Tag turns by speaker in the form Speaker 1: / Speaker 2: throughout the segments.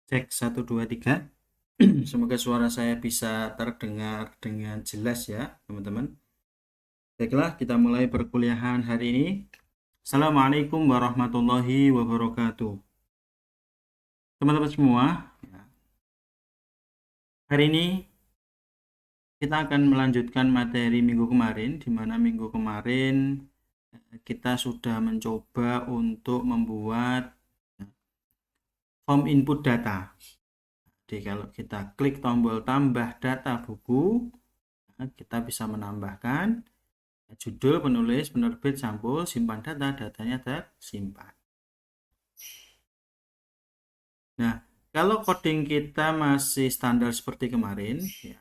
Speaker 1: Cek 1 2 3. Semoga suara saya bisa terdengar dengan jelas ya, teman-teman. Baiklah, kita mulai perkuliahan hari ini. Assalamualaikum warahmatullahi wabarakatuh. Teman-teman semua, hari ini kita akan melanjutkan materi minggu kemarin, di mana minggu kemarin kita sudah mencoba untuk membuat form input data. Jadi kalau kita klik tombol tambah data buku, kita bisa menambahkan judul, penulis, penerbit, sampul, simpan data, datanya tersimpan. Nah, kalau coding kita masih standar seperti kemarin, ya,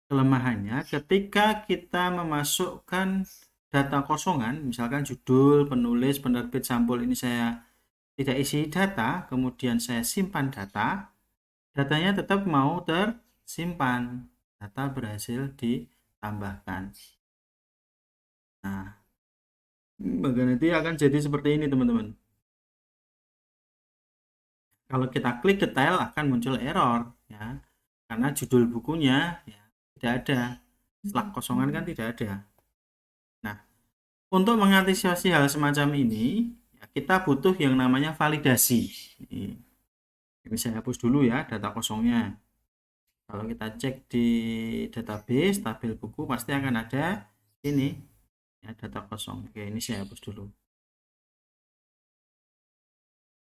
Speaker 1: kelemahannya ketika kita memasukkan data kosongan, misalkan judul, penulis, penerbit, sampul ini saya tidak isi data, kemudian saya simpan data, datanya tetap mau tersimpan, data berhasil ditambahkan. Nah, bagian nanti akan jadi seperti ini, teman-teman. Kalau kita klik detail akan muncul error ya, karena judul bukunya ya tidak ada, slug kosongan kan tidak ada. Nah, untuk mengantisipasi hal semacam ini ya, kita butuh yang namanya validasi. Ini saya hapus dulu ya data kosongnya. Kalau kita cek di database tabel buku pasti akan ada ini ya, data kosong. Oke, ini saya hapus dulu.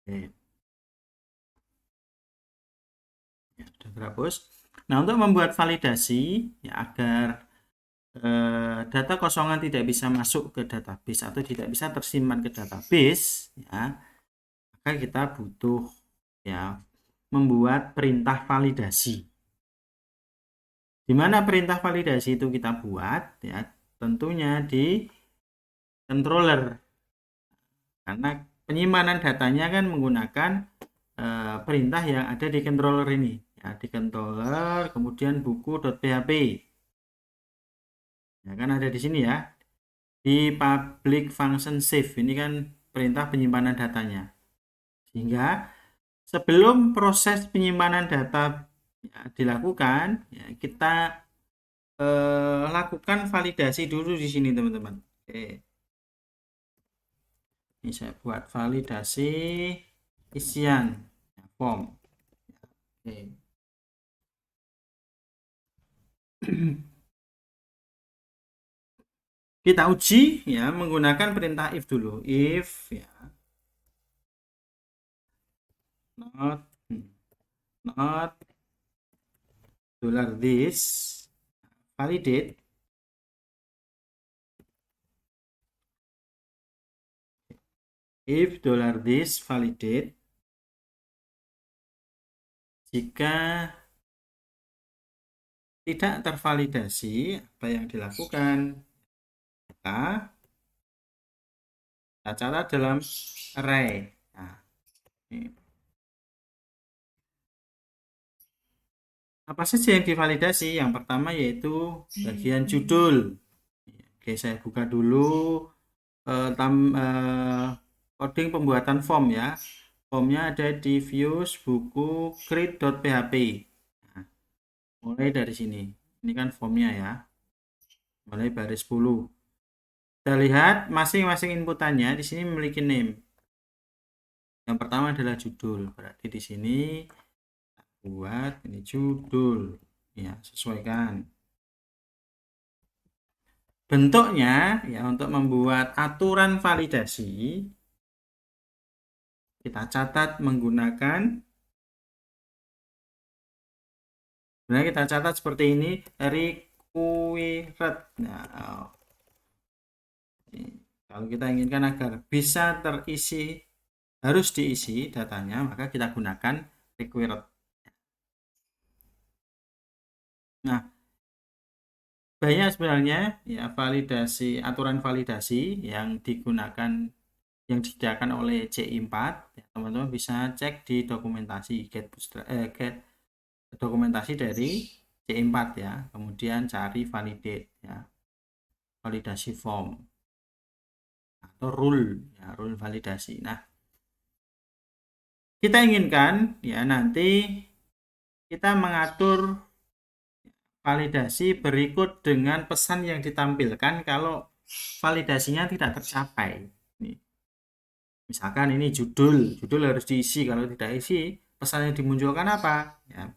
Speaker 1: Oke. Ya, sudah terhapus. Nah, untuk membuat validasi ya, agar data kosongan tidak bisa masuk ke database atau tidak bisa tersimpan ke database ya, maka kita butuh ya membuat perintah validasi. Di mana perintah validasi itu kita buat ya, tentunya di controller, karena penyimpanan datanya kan menggunakan perintah yang ada di controller ini ya, di controller kemudian buku.php ya, kan ada di sini ya, di public function save ini kan perintah penyimpanan datanya, sehingga sebelum proses penyimpanan data ya, dilakukan ya, kita lakukan validasi dulu di sini, teman-teman. Oke, ini saya buat validasi isian ya, form. Oke. Kita uji ya menggunakan perintah if dulu. If ya not $this validate if $this validate jika tidak tervalidasi apa yang dilakukan, kita catat dalam array. Nah, ini. Apa saja yang divalidasi? Yang pertama yaitu bagian judul. Oke, saya buka dulu coding pembuatan form ya. Formnya ada di views buku create.php. Nah, mulai dari sini. Ini kan formnya ya. Mulai baris 10. Kita lihat masing-masing inputannya di sini memiliki name. Yang pertama adalah judul. Berarti di sini buat ini judul. Ya, sesuaikan. Bentuknya ya untuk membuat aturan validasi kita catat menggunakan, nah kita catat seperti ini, required. Nah, kalau kita inginkan agar bisa terisi, harus diisi datanya, maka kita gunakan required. Nah, banyak sebenarnya ya validasi, aturan validasi yang digunakan, yang disediakan oleh CI4 ya, teman-teman bisa cek di dokumentasi get dokumentasi dari C4 ya, kemudian cari validate ya, validasi form atau rule ya, rule validasi. Nah, kita inginkan ya nanti kita mengatur validasi berikut dengan pesan yang ditampilkan kalau validasinya tidak tercapai. Misalkan ini judul harus diisi, kalau tidak isi pesan yang dimunculkan apa ya,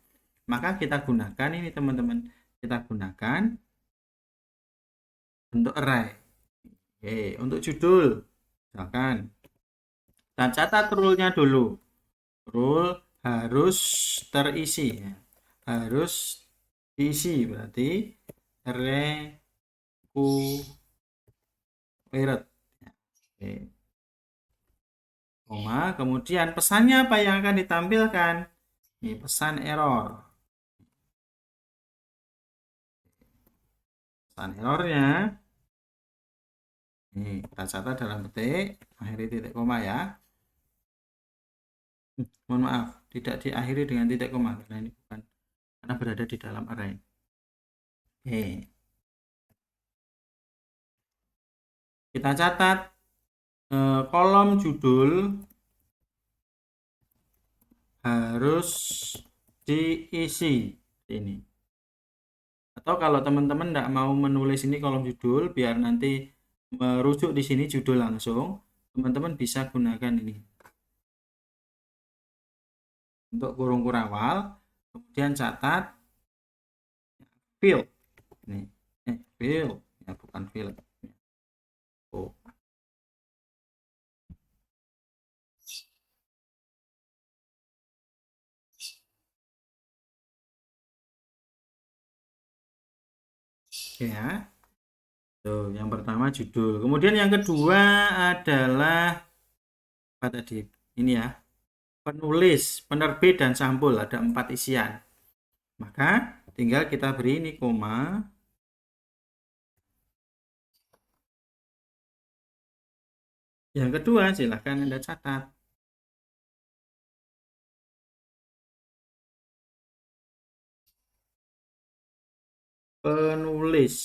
Speaker 1: maka kita gunakan ini teman-teman, kita gunakan bentuk array. Oke, untuk judul misalkan kita catat rule-nya dulu, rule harus terisi ya. Harus diisi berarti required ya. Oke. Koma, kemudian pesannya apa yang akan ditampilkan? Ini pesan error. Pesan errornya ini kita catat dalam petik, akhiri titik koma ya. Mohon maaf, tidak diakhiri dengan titik koma karena ini bukan, karena berada di dalam array. Oke. Kita catat kolom judul harus diisi ini. Atau kalau teman-teman tidak mau menulis ini kolom judul biar nanti merujuk di sini judul langsung, teman-teman bisa gunakan ini untuk kurung kurawal, kemudian catat field ini, field ya, bukan field. Oh. Ya. Tuh, yang pertama judul. Kemudian yang kedua adalah apa tadi? Ini ya. Penulis, penerbit dan sampul, ada 4 isian. Maka tinggal kita beri ini koma. Yang kedua silahkan Anda catat. Penulis.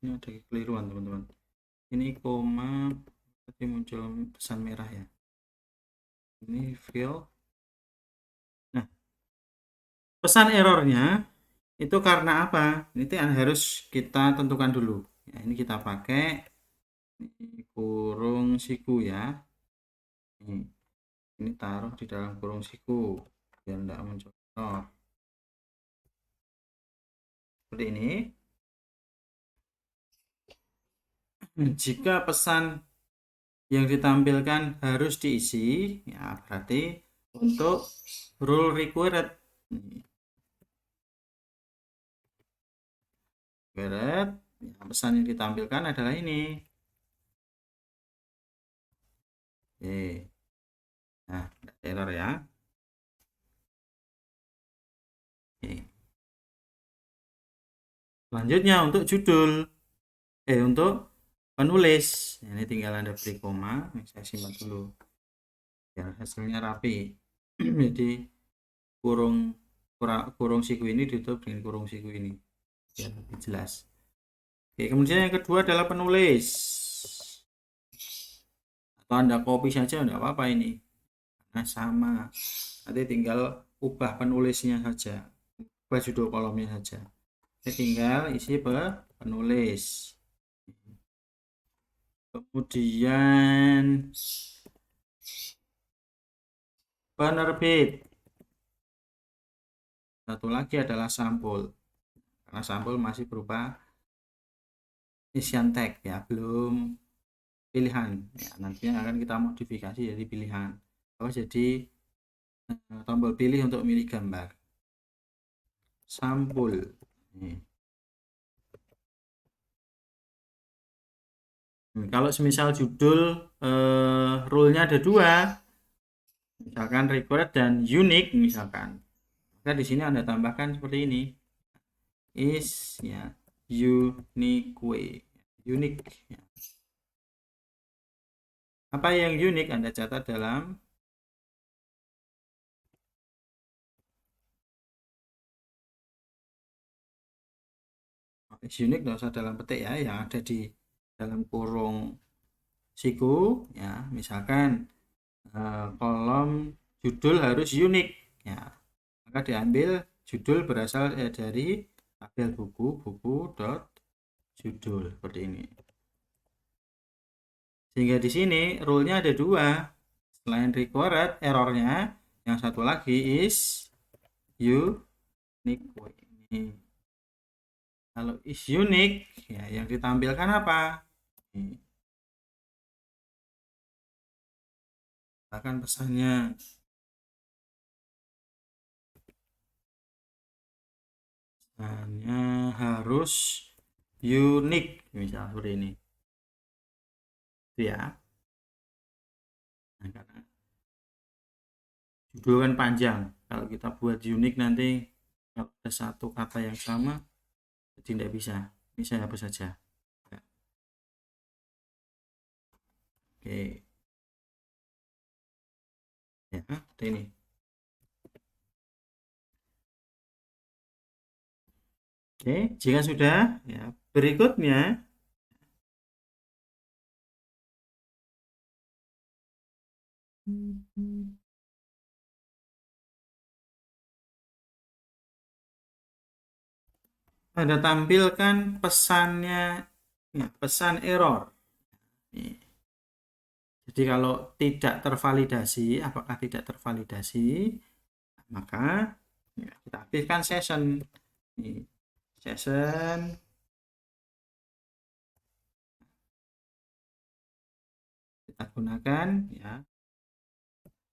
Speaker 1: Ini ada kekeliruan teman-teman. Ini koma tadi muncul pesan merah ya. Ini fill. Nah, pesan errornya itu karena apa? Ini harus kita tentukan dulu. Ya, ini kita pakai ini kurung siku ya. Ini taruh di dalam kurung siku biar tidak muncul error. Seperti ini. Jika pesan yang ditampilkan harus diisi, ya berarti untuk rule required. Ya, pesan yang ditampilkan adalah ini. Oke. Nah, error ya. Oke. Selanjutnya untuk judul, untuk penulis, ini tinggal Anda beri koma. Saya simpan dulu biar hasilnya rapi. Jadi kurung siku ini ditutup dengan kurung siku ini biar lebih jelas. Oke, kemudian yang kedua adalah penulis. Atau Anda copy saja enggak apa-apa ini. Nah, sama. Nanti tinggal ubah penulisnya saja. Ubah judul kolomnya saja. Jadi tinggal isi penulis. Kemudian penerbit. Satu lagi adalah sampul. Karena sampul masih berupa isian tag ya, belum pilihan. Ya, nantinya akan kita modifikasi jadi pilihan. Oh, jadi tombol pilih untuk milih gambar. Sampul. Kalau semisal judul rule-nya ada 2, misalkan required dan unique misalkan, maka di sini Anda tambahkan seperti ini, is ya unique. Unik. Apa yang unik Anda catat dalam unik, nggak usah dalam petik ya, yang ada di dalam kurung siku ya. Misalkan kolom judul harus unik ya, maka diambil judul berasal dari tabel buku dot judul seperti ini. Sehingga di sini rule-nya ada dua. Selain required, errornya yang satu lagi is unique. Ini. Kalau is unique, ya yang ditampilkan apa? Ini. Bahkan pesannya harus unik, misal seperti ini. Itu ya. Nah, karena judul kan panjang, kalau kita buat unik nanti kalau ada satu kata yang sama jadi tidak bisa. Ini saya hapus saja. Oke ya, ada ini. Oke, jika sudah ya, berikutnya Anda tampilkan pesannya ya, pesan error. Jadi kalau tidak tervalidasi, apakah tidak tervalidasi, maka ya, kita aktifkan session. Ini, session kita gunakan ya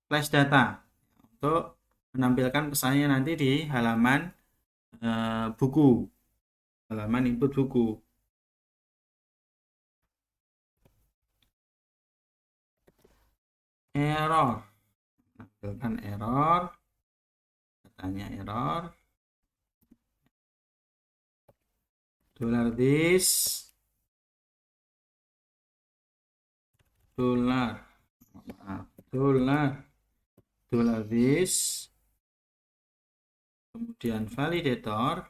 Speaker 1: flash data untuk menampilkan pesannya nanti di halaman buku, halaman input buku. Error, menampilkan error, datanya error, $this $this, kemudian validator,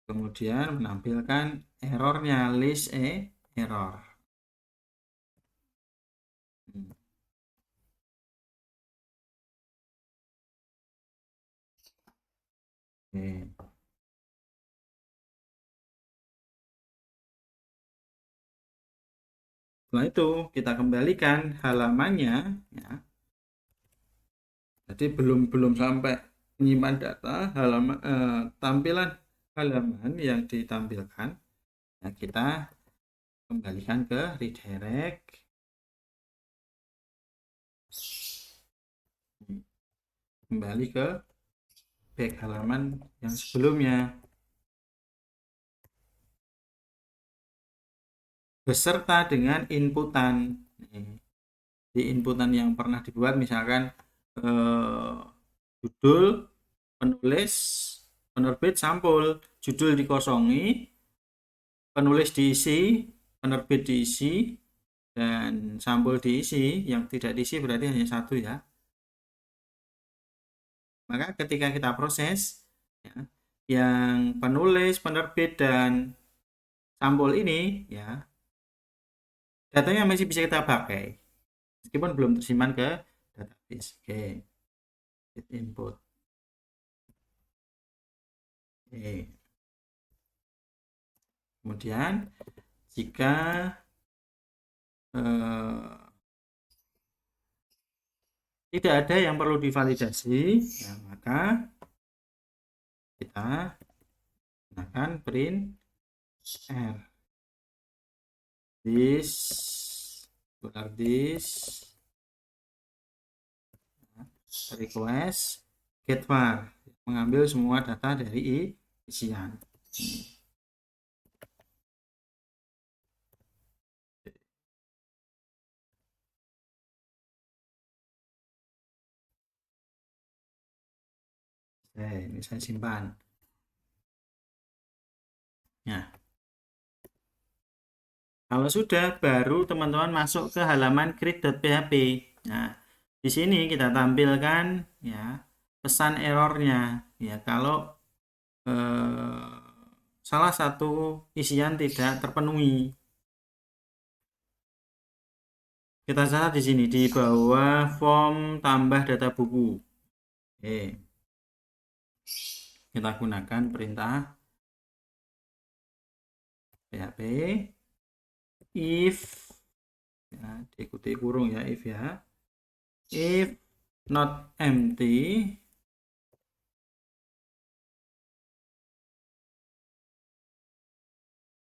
Speaker 1: kemudian menampilkan errornya, list error. Oke. Setelah itu kita kembalikan halamannya ya. Jadi belum sampai menyimpan data, halaman tampilan halaman yang ditampilkan ya, kita kembalikan ke redirect, kembali ke back halaman yang sebelumnya beserta dengan inputan. Di inputan yang pernah dibuat, misalkan judul, penulis, penerbit, sampul. Judul dikosongi, penulis diisi, penerbit diisi, dan sampul diisi. Yang tidak diisi berarti hanya satu ya. Maka ketika kita proses ya, yang penulis, penerbit, dan sampul ini ya, datanya masih bisa kita pakai meskipun belum tersimpan ke database. Oke, input. Oke. Kemudian jika tidak ada yang perlu divalidasi ya, maka kita gunakan print r this request get var, mengambil semua data dari isian. Ini saya simpan. Nah, kalau sudah, baru teman-teman masuk ke halaman create.php. Nah, di sini kita tampilkan ya pesan errornya. Ya, kalau salah satu isian tidak terpenuhi. Kita catat di sini di bawah form tambah data buku. Oke. Kita gunakan perintah PHP if, ya, diikuti kurung ya, if ya, if not empty,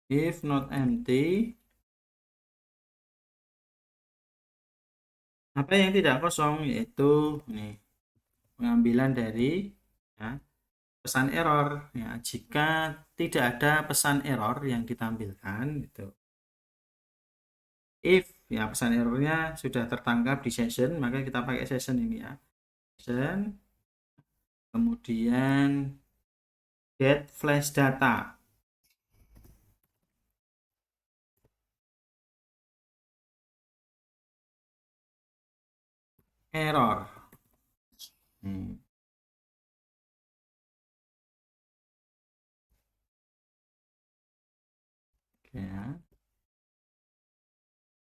Speaker 1: if not empty, apa yang tidak kosong, yaitu nih pengambilan dari ya, pesan error. Ya, jika tidak ada pesan error yang ditampilkan itu, if ya pesan errornya sudah tertangkap di session, maka kita pakai session ini ya, session, kemudian get flash data. Error. Ya.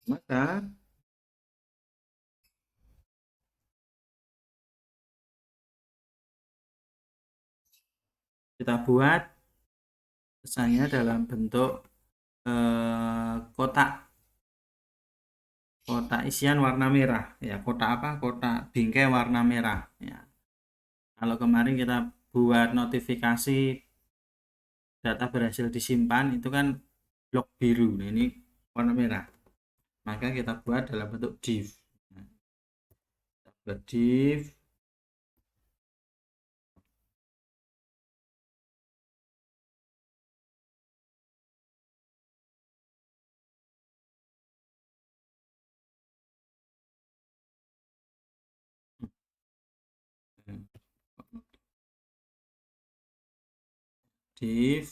Speaker 1: Maka kita buat pesannya dalam bentuk kotak isian warna merah ya, kotak apa, kotak bingkai warna merah ya. Kalau kemarin kita buat notifikasi data berhasil disimpan itu kan blok biru, nah, ini warna merah, maka kita buat dalam bentuk div. Nah, kita buat div div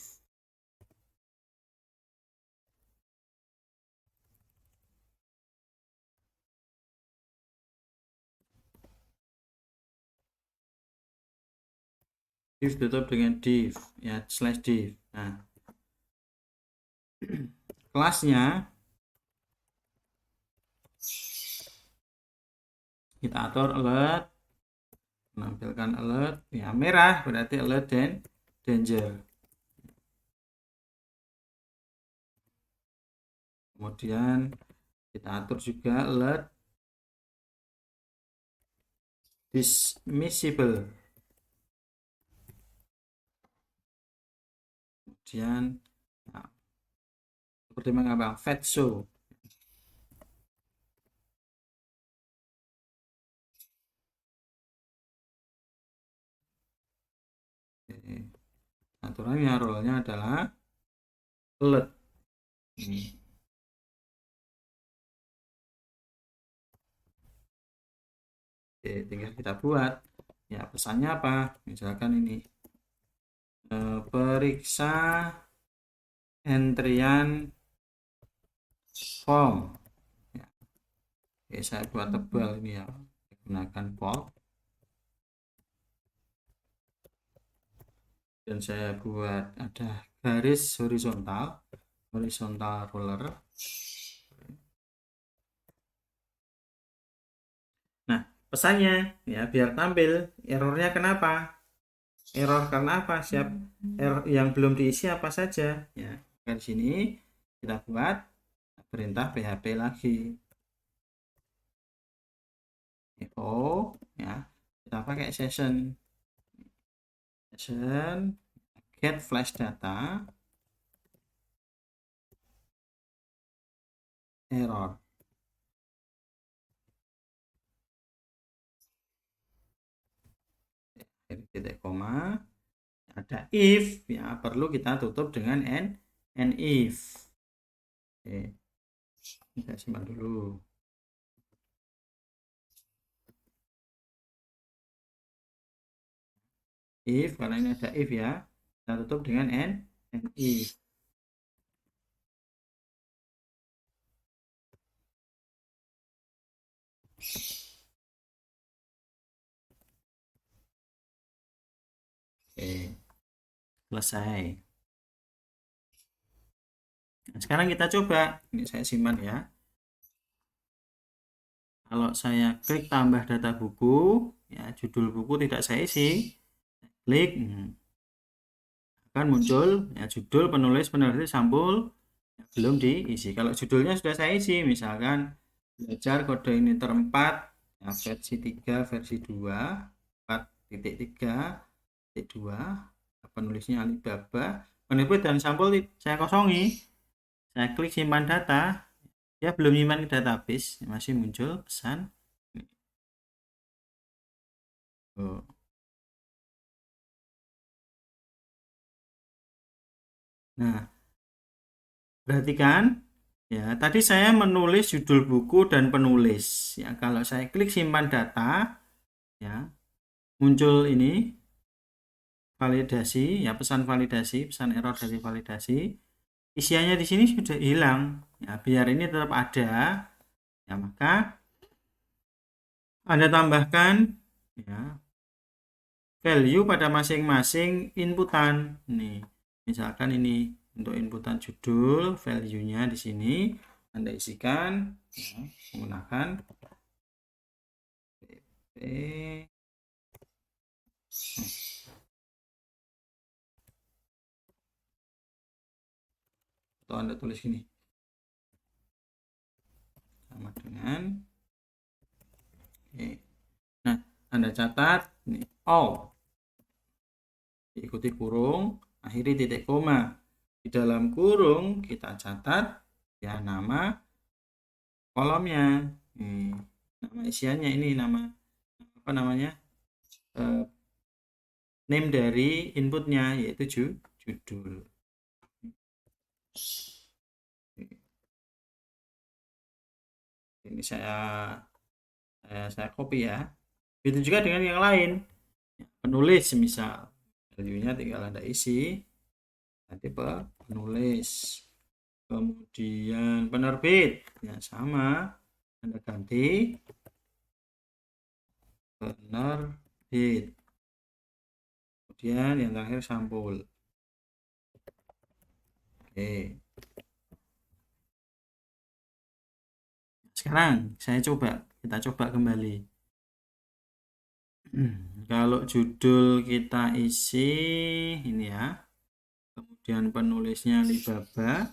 Speaker 1: div tutup dengan div ya, slash div. Nah, kelasnya kita atur alert, menampilkan alert ya, merah berarti alert dan danger. Kemudian kita atur juga alert dismissible. Kemudian nah, seperti mengapa fetch show. Aturannya role-nya adalah alert. Oke, tinggal kita buat ya, pesannya apa, misalkan ini periksa entrian form ya. Oke, saya buat tebal ini ya, gunakan bold dan saya buat ada garis horizontal ruler. Nah, pesannya ya biar tampil errornya kenapa, error karena apa, siap error yang belum diisi apa saja ya. Di sini kita buat perintah PHP lagi ya, kita pakai session get flash data error. Titik koma, ada if ya, perlu kita tutup dengan and if. Oke, kita simpan dulu. if, karena ini ada if ya, kita tutup dengan and if. Oke, selesai. Nah, sekarang kita coba, ini saya simpan ya. Kalau saya klik tambah data buku, ya judul buku tidak saya isi, klik, akan muncul ya judul, penulis, penerbit, sampul, ya, belum diisi. Kalau judulnya sudah saya isi, misalkan belajar kode Uniter 4, ya, versi 3, versi 2, 4.3.2, penulisnya Alibaba, penerbit dan sampul saya kosongi, saya klik simpan data, ya belum nyimpan ke database, masih muncul pesan. Oh. Nah, perhatikan ya, tadi saya menulis judul buku dan penulis. Ya, kalau saya klik simpan data, ya muncul ini validasi, ya pesan validasi, pesan error dari validasi. Isiannya di sini sudah hilang. Ya, biar ini tetap ada, ya maka Anda tambahkan ya value pada masing-masing inputan. Nih, misalkan ini untuk inputan judul, value-nya di sini Anda isikan ya, menggunakan pp. Atau Anda tulis gini. Sama dengan oke. Nah, Anda catat ini all. Diikuti kurung, akhiri titik koma. Di dalam kurung kita catat ya nama kolomnya. Nama isiannya ini nama apa namanya? Name dari inputnya yaitu judul. Ini saya copy ya. Begitu juga dengan yang lain. Penulis misal value-nya tinggal Anda isi. Nanti penulis. Kemudian penerbit ya sama, Anda ganti penerbit. Kemudian yang terakhir sampul. Oke. Sekarang kita coba kembali. Kalau judul kita isi ini ya, kemudian penulisnya Alibaba,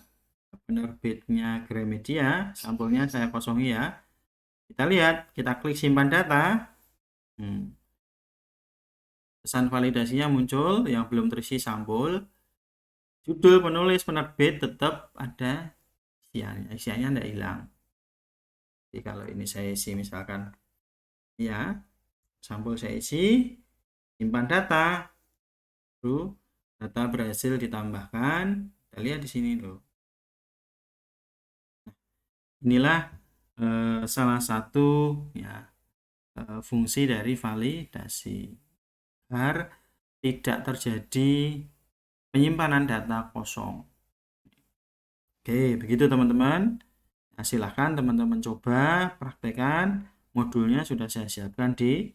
Speaker 1: penerbitnya Gramedia, sampulnya saya kosongi ya. Kita lihat, kita klik simpan data. Pesan validasinya muncul, yang belum terisi sampul. Judul, penulis, penerbit tetap ada isiannya tidak hilang. Jadi kalau ini saya isi misalkan ya sampul saya isi, simpan data, lalu data berhasil ditambahkan. Kita lihat di sini loh. Inilah salah satu ya fungsi dari validasi agar tidak terjadi penyimpanan data kosong. Oke, begitu teman-teman. Nah, silahkan teman-teman coba praktekkan. Modulnya sudah saya siapkan di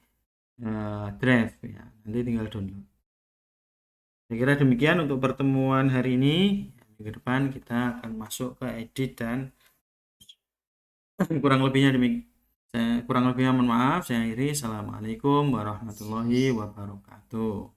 Speaker 1: Drive ya. Nanti tinggal download. Saya kira demikian untuk pertemuan hari ini. Minggu depan kita akan masuk ke edit dan kurang lebihnya mohon maaf. Saya akhiri. Assalamualaikum warahmatullahi wabarakatuh.